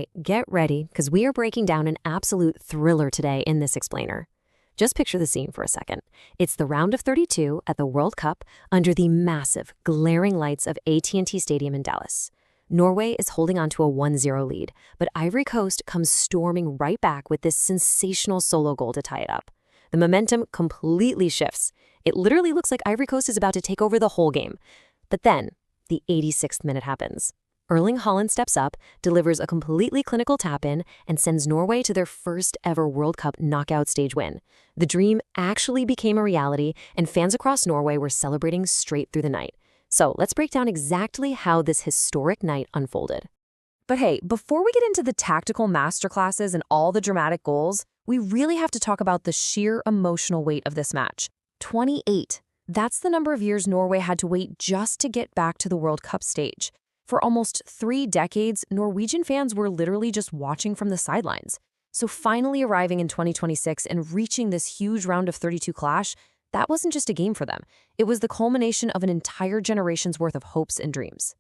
right, get ready, because we are breaking down an absolute thriller today in this explainer. Just picture the scene for a second. It's the round of 32 at the World Cup under the massive, glaring lights of AT&T Stadium in Dallas. Norway is holding on to a 1-0 lead, but Ivory Coast comes storming right back with this sensational solo goal to tie it up. The momentum completely shifts. It literally looks like Ivory Coast is about to take over the whole game. But then, the 86th minute happens. Erling Haaland steps up, delivers a completely clinical tap-in, and sends Norway to their first ever World Cup knockout stage win. The dream actually became a reality, and fans across Norway were celebrating straight through the night. So let's break down exactly how this historic night unfolded. But hey, before we get into the tactical masterclasses and all the dramatic goals, we really have to talk about the sheer emotional weight of this match. 28. That's the number of years Norway had to wait just to get back to the World Cup stage. For almost 3 decades, Norwegian fans were literally just watching from the sidelines. So finally arriving in 2026 and reaching this huge round of 32 clash, that wasn't just a game for them. It was the culmination of an entire generation's worth of hopes and dreams.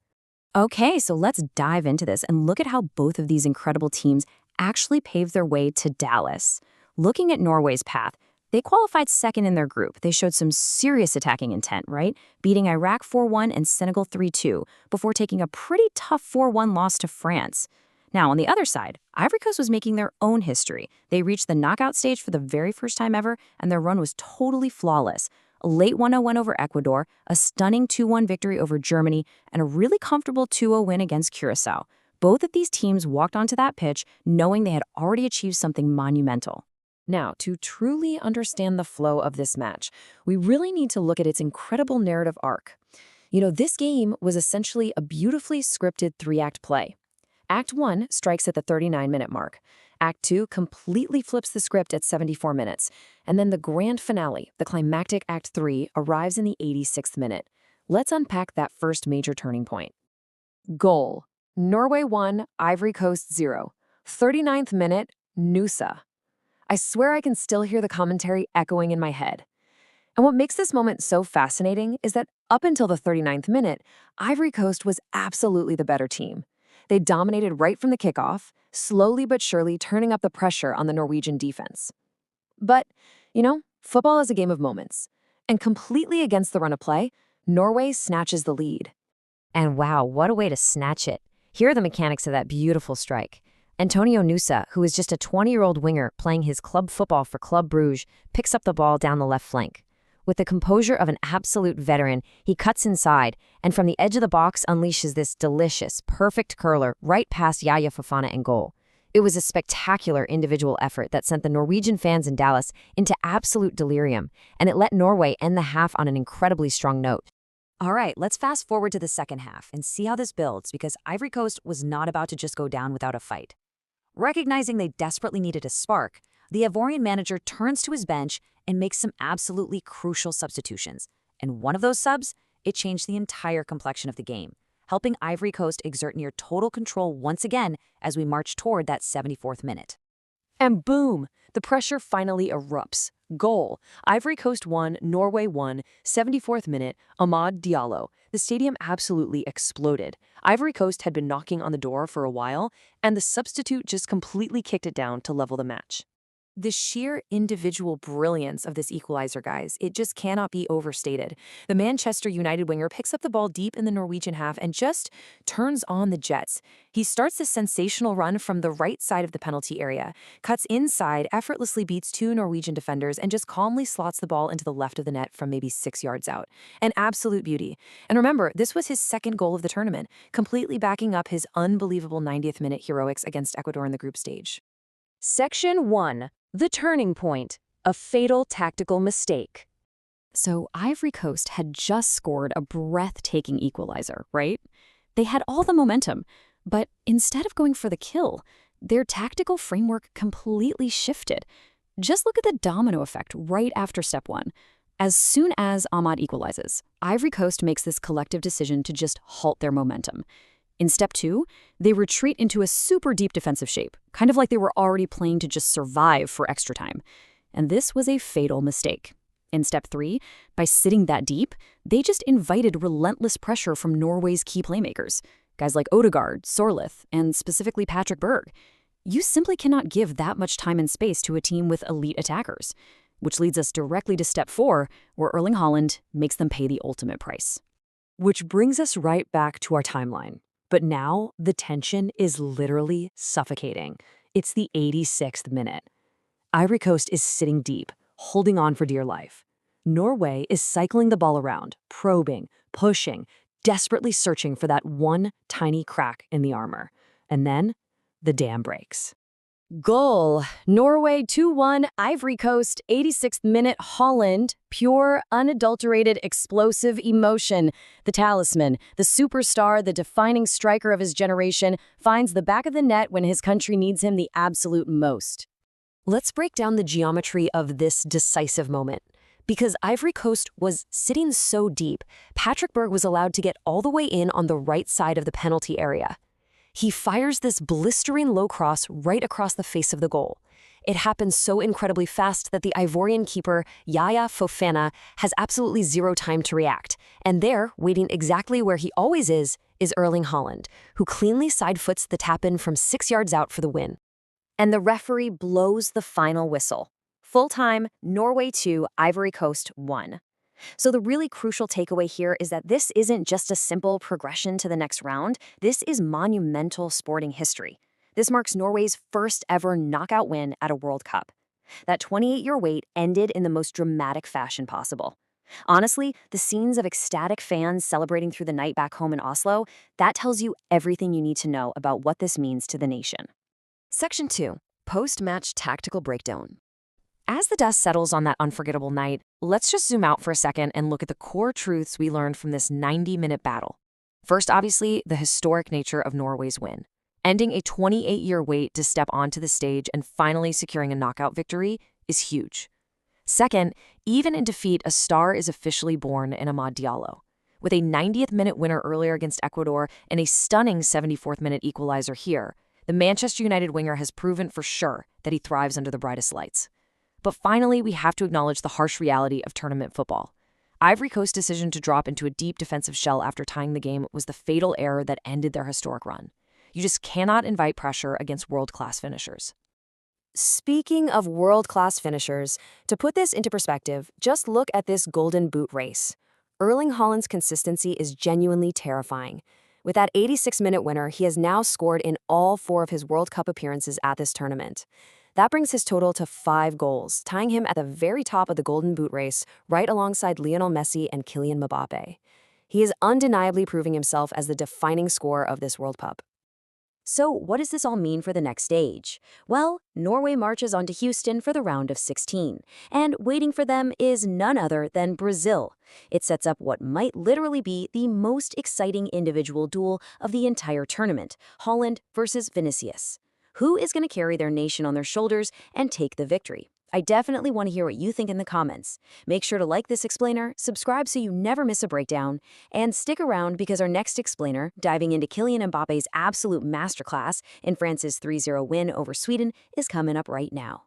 Okay, so let's dive into this and look at how both of these incredible teams actually paved their way to Dallas. Looking at Norway's path, they qualified second in their group. They showed some serious attacking intent, right? Beating Iraq 4-1 and Senegal 3-2 before taking a pretty tough 4-1 loss to France. Now, on the other side, Ivory Coast was making their own history. They reached the knockout stage for the very first time ever, and their run was totally flawless. A late 1-0 over Ecuador, a stunning 2-1 victory over Germany, and a really comfortable 2-0 win against Curacao. Both of these teams walked onto that pitch knowing they had already achieved something monumental. Now, to truly understand the flow of this match, we really need to look at its incredible narrative arc. This game was essentially a beautifully scripted 3-act play. Act 1 strikes at the 39-minute mark. Act 2 completely flips the script at 74 minutes. And then the grand finale, the climactic Act 3, arrives in the 86th minute. Let's unpack that first major turning point. Goal: Norway 1, Ivory Coast 0. 39th minute, Nusa. I swear I can still hear the commentary echoing in my head. And what makes this moment so fascinating is that up until the 39th minute, Ivory Coast was absolutely the better team. They dominated right from the kickoff, slowly but surely turning up the pressure on the Norwegian defense. But, football is a game of moments. And completely against the run of play, Norway snatches the lead. And wow, what a way to snatch it. Here are the mechanics of that beautiful strike. Antonio Nusa, who is just a 20-year-old winger playing his club football for Club Bruges, picks up the ball down the left flank. With the composure of an absolute veteran, he cuts inside, and from the edge of the box unleashes this delicious, perfect curler right past Yaya Fofana in goal. It was a spectacular individual effort that sent the Norwegian fans in Dallas into absolute delirium, and it let Norway end the half on an incredibly strong note. All right, let's fast forward to the second half and see how this builds, because Ivory Coast was not about to just go down without a fight. Recognizing they desperately needed a spark, the Ivorian manager turns to his bench and makes some absolutely crucial substitutions. And one of those subs, it changed the entire complexion of the game, helping Ivory Coast exert near total control once again as we march toward that 74th minute. And boom, the pressure finally erupts. Goal: Ivory Coast 1, Norway 1, 74th minute, Amad Diallo. The stadium absolutely exploded. Ivory Coast had been knocking on the door for a while, and the substitute just completely kicked it down to level the match. The sheer individual brilliance of this equalizer, guys, it just cannot be overstated. The Manchester United winger picks up the ball deep in the Norwegian half and just turns on the jets. He starts this sensational run from the right side of the penalty area, cuts inside, effortlessly beats 2 Norwegian defenders, and just calmly slots the ball into the left of the net from maybe 6 yards out. An absolute beauty. And remember, this was his second goal of the tournament, completely backing up his unbelievable 90th minute heroics against Ecuador in the group stage. Section 1. The turning point. A fatal tactical mistake. So Ivory Coast had just scored a breathtaking equalizer, right? They had all the momentum, but instead of going for the kill, their tactical framework completely shifted. Just look at the domino effect right after step 1. As soon as Amad equalizes, Ivory Coast makes this collective decision to just halt their momentum. In step 2, they retreat into a super deep defensive shape, kind of like they were already playing to just survive for extra time. And this was a fatal mistake. In step 3, by sitting that deep, they just invited relentless pressure from Norway's key playmakers. Guys like Odegaard, Sorloth, and specifically Patrick Berg. You simply cannot give that much time and space to a team with elite attackers, which leads us directly to step 4, where Erling Haaland makes them pay the ultimate price. Which brings us right back to our timeline. But now, the tension is literally suffocating. It's the 86th minute. Ivory Coast is sitting deep, holding on for dear life. Norway is cycling the ball around, probing, pushing, desperately searching for that one tiny crack in the armor. And then, the dam breaks. Goal. Norway 2-1, Ivory Coast, 86th minute, Haaland. Pure, unadulterated, explosive emotion. The talisman, the superstar, the defining striker of his generation, finds the back of the net when his country needs him the absolute most. Let's break down the geometry of this decisive moment. Because Ivory Coast was sitting so deep, Patrick Berg was allowed to get all the way in on the right side of the penalty area. He fires this blistering low cross right across the face of the goal. It happens so incredibly fast that the Ivorian keeper, Yaya Fofana, has absolutely zero time to react. And there, waiting exactly where he always is Erling Haaland, who cleanly side-foots the tap-in from 6 yards out for the win. And the referee blows the final whistle. Full time, Norway 2, Ivory Coast 1. So the really crucial takeaway here is that this isn't just a simple progression to the next round. This is monumental sporting history. This marks Norway's first ever knockout win at a World Cup. That 28-year wait ended in the most dramatic fashion possible. Honestly, the scenes of ecstatic fans celebrating through the night back home in Oslo, that tells you everything you need to know about what this means to the nation. Section 2. Post-match tactical breakdown. As the dust settles on that unforgettable night, let's just zoom out for a second and look at the core truths we learned from this 90-minute battle. First, obviously, the historic nature of Norway's win. Ending a 28-year wait to step onto the stage and finally securing a knockout victory is huge. Second, even in defeat, a star is officially born in Amad Diallo. With a 90th-minute winner earlier against Ecuador and a stunning 74th-minute equalizer here, the Manchester United winger has proven for sure that he thrives under the brightest lights. But finally, we have to acknowledge the harsh reality of tournament football. Ivory Coast's decision to drop into a deep defensive shell after tying the game was the fatal error that ended their historic run. You just cannot invite pressure against world-class finishers. Speaking of world-class finishers, to put this into perspective, just look at this Golden Boot race. Erling Haaland's consistency is genuinely terrifying. With that 86-minute winner, he has now scored in all 4 of his World Cup appearances at this tournament. That brings his total to 5 goals, tying him at the very top of the Golden Boot race, right alongside Lionel Messi and Kylian Mbappe. He is undeniably proving himself as the defining scorer of this World Cup. So what does this all mean for the next stage? Well, Norway marches on to Houston for the round of 16, and waiting for them is none other than Brazil. It sets up what might literally be the most exciting individual duel of the entire tournament, Haaland versus Vinicius. Who is going to carry their nation on their shoulders and take the victory? I definitely want to hear what you think in the comments. Make sure to like this explainer, subscribe so you never miss a breakdown, and stick around because our next explainer, diving into Kylian Mbappe's absolute masterclass in France's 3-0 win over Sweden, is coming up right now.